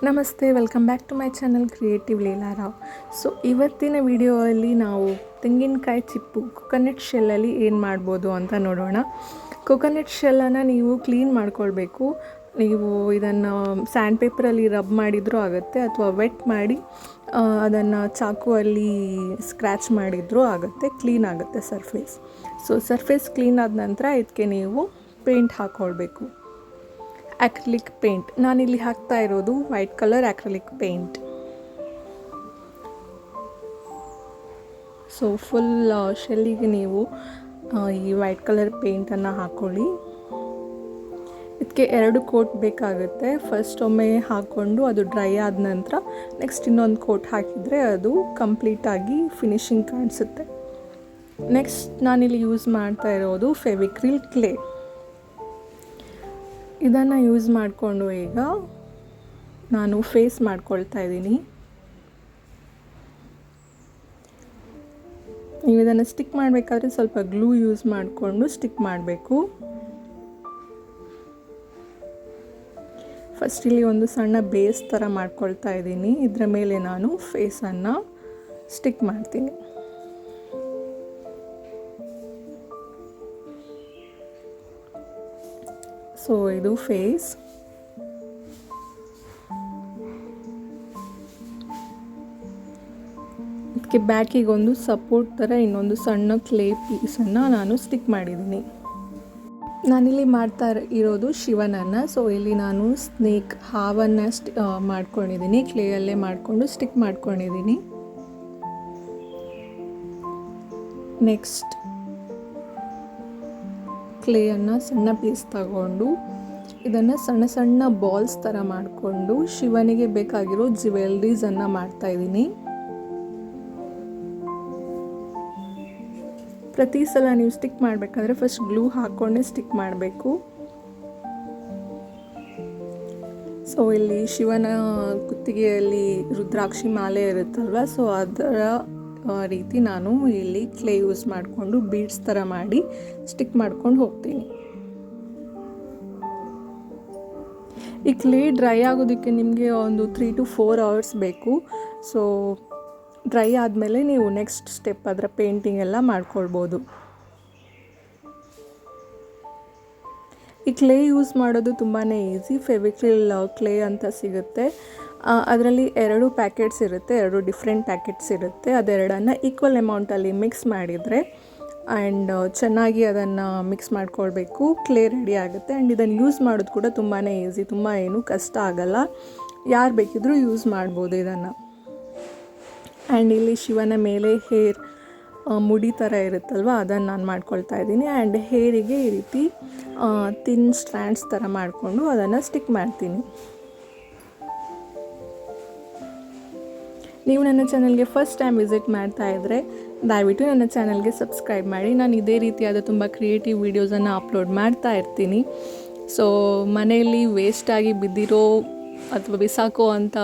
ನಮಸ್ತೆ, welcome back to my channel creative Leela Rao. So ಇವತ್ತಿನ ವಿಡಿಯೋದಲ್ಲಿ ನಾವು ತೆಂಗಿನಕಾಯಿ ಚಿಪ್ಪು ಕೊಕೊನಟ್ ಶೆಲ್ಲಲ್ಲಿ ಏನು ಮಾಡ್ಬೋದು ಅಂತ ನೋಡೋಣ. ಕೊಕೊನಟ್ ಶೆಲ್ಲನ್ನು ನೀವು ಕ್ಲೀನ್ ಮಾಡ್ಕೊಳ್ಬೇಕು. ನೀವು ಇದನ್ನು ಸ್ಯಾಂಡ್ ಪೇಪರಲ್ಲಿ ರಬ್ ಮಾಡಿದರೂ ಆಗುತ್ತೆ, ಅಥವಾ ವೆಟ್ ಮಾಡಿ ಅದನ್ನು ಚಾಕುವಲ್ಲಿ ಸ್ಕ್ರ್ಯಾಚ್ ಮಾಡಿದರೂ ಆಗುತ್ತೆ, ಕ್ಲೀನ್ ಆಗುತ್ತೆ ಸರ್ಫೇಸ್. ಸೊ ಸರ್ಫೇಸ್ ಕ್ಲೀನ್ ಆದ ನಂತರ ಇದಕ್ಕೆ ನೀವು ಪೇಂಟ್ ಹಾಕ್ಕೊಳ್ಬೇಕು. ಅಕ್ರಿಲಿಕ್ ಪೇಂಟ್ ನಾನಿಲ್ಲಿ ಹಾಕ್ತಾ ಇರೋದು white colour acrylic paint. So full ಶೆಲ್ಲಿಗೆ ನೀವು ಈ ವೈಟ್ ಕಲರ್ ಪೇಂಟನ್ನು ಹಾಕ್ಕೊಳ್ಳಿ. ಇದಕ್ಕೆ 2 ಕೋಟ್ ಬೇಕಾಗುತ್ತೆ. ಫಸ್ಟ್ ಒಮ್ಮೆ ಹಾಕ್ಕೊಂಡು ಅದು ಡ್ರೈ ಆದ ನಂತರ ನೆಕ್ಸ್ಟ್ ಇನ್ನೊಂದು ಕೋಟ್ ಹಾಕಿದರೆ ಅದು ಕಂಪ್ಲೀಟಾಗಿ ಫಿನಿಶಿಂಗ್ ಕಾಣಿಸುತ್ತೆ. ನೆಕ್ಸ್ಟ್ ನಾನಿಲ್ಲಿ ಯೂಸ್ ಮಾಡ್ತಾ ಇರೋದು ಫೆವಿಕ್ರಿಲ್ ಕ್ಲೇ. ಇದನ್ನು ಯೂಸ್ ಮಾಡಿಕೊಂಡು ಈಗ ನಾನು ಫೇಸ್ ಮಾಡ್ಕೊಳ್ತಾ ಇದ್ದೀನಿ. ನೀವು ಇದನ್ನು ಸ್ಟಿಕ್ ಮಾಡಬೇಕಾದ್ರೆ ಸ್ವಲ್ಪ ಗ್ಲೂ ಯೂಸ್ ಮಾಡಿಕೊಂಡು ಸ್ಟಿಕ್ ಮಾಡಬೇಕು. ಫಸ್ಟ್ ಇಲ್ಲಿ ಒಂದು ಸಣ್ಣ ಬೇಸ್ ಥರ ಮಾಡ್ಕೊಳ್ತಾ ಇದ್ದೀನಿ. ಇದರ ಮೇಲೆ ನಾನು ಫೇಸನ್ನು ಸ್ಟಿಕ್ ಮಾಡ್ತೀನಿ. ಸೊ ಇದು ಫೇಸ್. ಇದಕ್ಕೆ ಬ್ಯಾಕಿಗೆ ಒಂದು ಸಪೋರ್ಟ್ ಥರ ಇನ್ನೊಂದು ಸಣ್ಣ ಕ್ಲೇ ಪೀಸನ್ನು ನಾನು ಸ್ಟಿಕ್ ಮಾಡಿದ್ದೀನಿ. ನಾನಿಲ್ಲಿ ಮಾಡ್ತಾ ಇರೋದು ಶಿವನನ್ನು. ಸೊ ಇಲ್ಲಿ ನಾನು ಸ್ನೇಕ್ ಹಾವನ್ನು ಮಾಡ್ಕೊಂಡಿದ್ದೀನಿ. ಕ್ಲೇಯಲ್ಲೇ ಮಾಡಿಕೊಂಡು ಸ್ಟಿಕ್ ಮಾಡ್ಕೊಂಡಿದ್ದೀನಿ. ನೆಕ್ಸ್ಟ್ ಕ್ಲೇಯನ್ನು ಸಣ್ಣ ಪೀಸ್ ತಗೊಂಡು ಇದನ್ನು ಸಣ್ಣ ಸಣ್ಣ ಬಾಲ್ಸ್ ಥರ ಮಾಡಿಕೊಂಡು ಶಿವನಿಗೆ ಬೇಕಾಗಿರೋ ಜ್ಯುವೆಲ್ರೀಸನ್ನು ಮಾಡ್ತಾಯಿದ್ದೀನಿ. ಪ್ರತಿ ಸಲ ನೀವು ಸ್ಟಿಕ್ ಮಾಡಬೇಕಾದ್ರೆ ಫಸ್ಟ್ ಗ್ಲೂ ಹಾಕ್ಕೊಂಡೇ ಸ್ಟಿಕ್ ಮಾಡಬೇಕು. ಸೊ ಇಲ್ಲಿ ಶಿವನ ಕುತ್ತಿಗೆಯಲ್ಲಿ ರುದ್ರಾಕ್ಷಿ ಮಾಲೆ ಇರುತ್ತಲ್ವ, ಸೊ ಅದರ ರೀತಿ ನಾನು ಇಲ್ಲಿ ಕ್ಲೇ ಯೂಸ್ ಮಾಡಿಕೊಂಡು ಬೀಡ್ಸ್ ಥರ ಮಾಡಿ ಸ್ಟಿಕ್ ಮಾಡ್ಕೊಂಡು ಹೋಗ್ತೀನಿ. ಈ ಕ್ಲೇ ಡ್ರೈ ಆಗೋದಕ್ಕೆ ನಿಮಗೆ ಒಂದು 3 to 4 hours ಬೇಕು. ಸೊ ಡ್ರೈ ಆದಮೇಲೆ ನೀವು ನೆಕ್ಸ್ಟ್ ಸ್ಟೆಪ್ ಅದರ ಪೇಂಟಿಂಗ್ ಎಲ್ಲ ಮಾಡ್ಕೊಳ್ಬೋದು. ಈ ಕ್ಲೇ ಯೂಸ್ ಮಾಡೋದು ತುಂಬಾ ಈಸಿ. ಫೆವಿಕ್ರಿಲ್ ಕ್ಲೇ ಅಂತ ಸಿಗುತ್ತೆ. ಅದರಲ್ಲಿ 2 ಪ್ಯಾಕೆಟ್ಸ್ ಇರುತ್ತೆ, 2 ಡಿಫ್ರೆಂಟ್ ಪ್ಯಾಕೆಟ್ಸ್ ಇರುತ್ತೆ. ಅದೆರಡನ್ನು ಈಕ್ವಲ್ ಅಮೌಂಟಲ್ಲಿ ಮಿಕ್ಸ್ ಮಾಡಿದರೆ ಆ್ಯಂಡ್ ಚೆನ್ನಾಗಿ ಅದನ್ನು ಮಿಕ್ಸ್ ಮಾಡ್ಕೊಳ್ಬೇಕು. ಕ್ಲೇ ರೆಡಿ ಆಗುತ್ತೆ. ಆ್ಯಂಡ್ ಇದನ್ನು ಯೂಸ್ ಮಾಡೋದು ಕೂಡ ತುಂಬಾ ಈಸಿ, ತುಂಬ ಏನು ಕಷ್ಟ ಆಗಲ್ಲ. ಯಾರು ಬೇಕಿದ್ರೂ ಯೂಸ್ ಮಾಡ್ಬೋದು ಇದನ್ನು. ಆ್ಯಂಡ್ ಇಲ್ಲಿ ಶಿವನ ಮೇಲೆ ಹೇರ್ ಮುಡಿ ಥರ ಇರುತ್ತಲ್ವ, ಅದನ್ನು ನಾನು ಮಾಡ್ಕೊಳ್ತಾ ಇದ್ದೀನಿ. ಆ್ಯಂಡ್ ಹೇರಿಗೆ ಈ ರೀತಿ ತಿನ್ ಸ್ಟ್ರ್ಯಾಂಡ್ಸ್ ಥರ ಮಾಡಿಕೊಂಡು ಅದನ್ನು ಸ್ಟಿಕ್ ಮಾಡ್ತೀನಿ. ನೀವು ನನ್ನ ಚಾನಲ್ಗೆ ಫಸ್ಟ್ ಟೈಮ್ ವಿಸಿಟ್ ಮಾಡ್ತಾ ಇದ್ದರೆ ದಯವಿಟ್ಟು ನನ್ನ ಚಾನಲ್ಗೆ ಸಬ್ಸ್ಕ್ರೈಬ್ ಮಾಡಿ. ನಾನು ಇದೇ ರೀತಿಯಾದ ತುಂಬ ಕ್ರಿಯೇಟಿವ್ ವೀಡಿಯೋಸನ್ನು ಅಪ್ಲೋಡ್ ಮಾಡ್ತಾ ಇರ್ತೀನಿ. ಸೊ ಮನೆಯಲ್ಲಿ ವೇಸ್ಟಾಗಿ ಬಿದ್ದಿರೋ ಅಥವಾ ಬಿಸಾಕೋ ಅಂಥ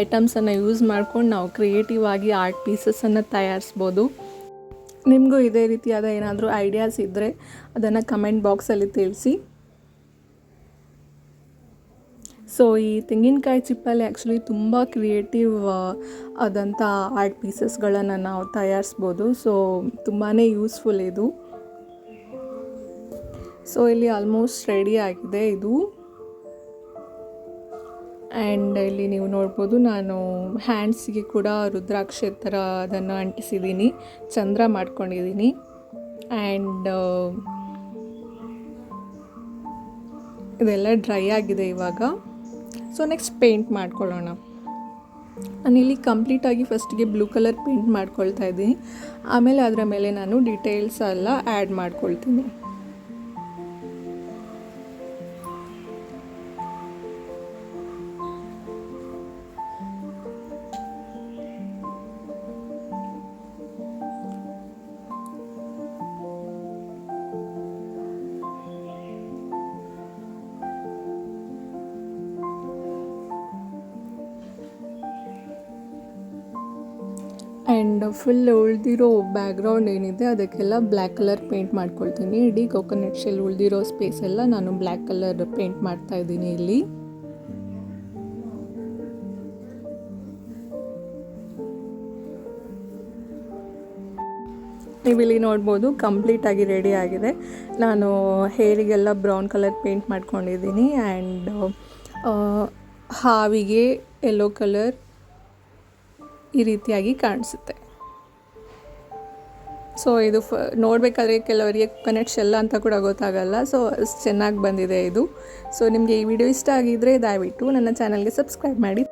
ಐಟಮ್ಸನ್ನು ಯೂಸ್ ಮಾಡ್ಕೊಂಡು ನಾವು ಕ್ರಿಯೇಟಿವ್ ಆಗಿ ಆರ್ಟ್ ಪೀಸಸನ್ನು ತಯಾರಿಸ್ಬೋದು. ನಿಮಗೂ ಇದೇ ರೀತಿಯಾದ ಏನಾದರೂ ಐಡಿಯಾಸ್ ಇದ್ದರೆ ಅದನ್ನು ಕಮೆಂಟ್ ಬಾಕ್ಸಲ್ಲಿ ತಿಳಿಸಿ. ಸೊ ಈ ತೆಂಗಿನಕಾಯಿ ಚಿಪ್ಪಲ್ಲಿ ಆ್ಯಕ್ಚುಲಿ ತುಂಬ ಕ್ರಿಯೇಟಿವ್ ಆದಂಥ ಆರ್ಟ್ ಪೀಸಸ್ಗಳನ್ನು ನಾವು ತಯಾರಿಸ್ಬೋದು. ಸೊ ತುಂಬಾ ಯೂಸ್ಫುಲ್ ಇದು. ಸೊ ಇಲ್ಲಿ ಆಲ್ಮೋಸ್ಟ್ ರೆಡಿ ಆಗಿದೆ ಇದು. ಆ್ಯಂಡ್ ಇಲ್ಲಿ ನೀವು ನೋಡ್ಬೋದು, ನಾನು ಹ್ಯಾಂಡ್ಸಿಗೆ ಕೂಡ ರುದ್ರಾಕ್ಷಿ ಥರ ಅದನ್ನು ಅಂಟಿಸಿದ್ದೀನಿ, ಚಂದ್ರ ಮಾಡ್ಕೊಂಡಿದ್ದೀನಿ. ಆ್ಯಂಡ್ ಇದೆಲ್ಲ ಡ್ರೈ ಆಗಿದೆ ಇವಾಗ. ಸೊ ನೆಕ್ಸ್ಟ್ ಪೇಂಟ್ ಮಾಡ್ಕೊಳ್ಳೋಣ. ನಾನಿಲ್ಲಿ ಕಂಪ್ಲೀಟಾಗಿ ಫಸ್ಟಿಗೆ ಬ್ಲೂ ಕಲರ್ ಪೇಂಟ್ ಮಾಡ್ಕೊಳ್ತಾ ಇದ್ದೀನಿ. ಆಮೇಲೆ ಅದರ ಮೇಲೆ ನಾನು ಡೀಟೇಲ್ಸ್ ಎಲ್ಲ ಆ್ಯಡ್ ಮಾಡ್ಕೊಳ್ತೀನಿ. ಆ್ಯಂಡ್ ಫುಲ್ ಉಳಿದಿರೋ ಬ್ಯಾಕ್ಗ್ರೌಂಡ್ ಏನಿದೆ ಅದಕ್ಕೆಲ್ಲ ಬ್ಲ್ಯಾಕ್ ಕಲರ್ ಪೇಂಟ್ ಮಾಡ್ಕೊಳ್ತೀನಿ. ಇಡೀ ಕೊಕೊನಟ್ ಶೆಲ್ ಉಳಿದಿರೋ ಸ್ಪೇಸ್ ಎಲ್ಲ ನಾನು ಬ್ಲ್ಯಾಕ್ ಕಲರ್ ಪೇಂಟ್ ಮಾಡ್ತಾಯಿದ್ದೀನಿ ಇಲ್ಲಿ. ನೀವಿಲ್ಲಿ ನೋಡ್ಬೋದು ಕಂಪ್ಲೀಟಾಗಿ ರೆಡಿ ಆಗಿದೆ. ನಾನು ಹೇರಿಗೆಲ್ಲ ಬ್ರೌನ್ ಕಲರ್ ಪೇಂಟ್ ಮಾಡ್ಕೊಂಡಿದ್ದೀನಿ ಆ್ಯಂಡ್ ಹಾವಿಗೆ ಯೆಲ್ಲೋ ಕಲರ್ ಈ ರೀತಿಯಾಗಿ ಕಾಣಿಸುತ್ತೆ. ಸೊ ಇದು ನೋಡಬೇಕಾದ್ರೆ ಕೆಲವರಿಗೆ ಕೊನೆಟ್ ಶೆಲ್ಲ ಅಂತ ಕೂಡ ಗೊತ್ತಾಗಲ್ಲ. ಸೊ ಅಷ್ಟು ಚೆನ್ನಾಗಿ ಬಂದಿದೆ ಇದು. ಸೊ ನಿಮಗೆ ಈ ವಿಡಿಯೋ ಇಷ್ಟ ಆಗಿದ್ದರೆ ದಯವಿಟ್ಟು ನನ್ನ ಚಾನಲ್ಗೆ ಸಬ್ಸ್ಕ್ರೈಬ್ ಮಾಡಿ.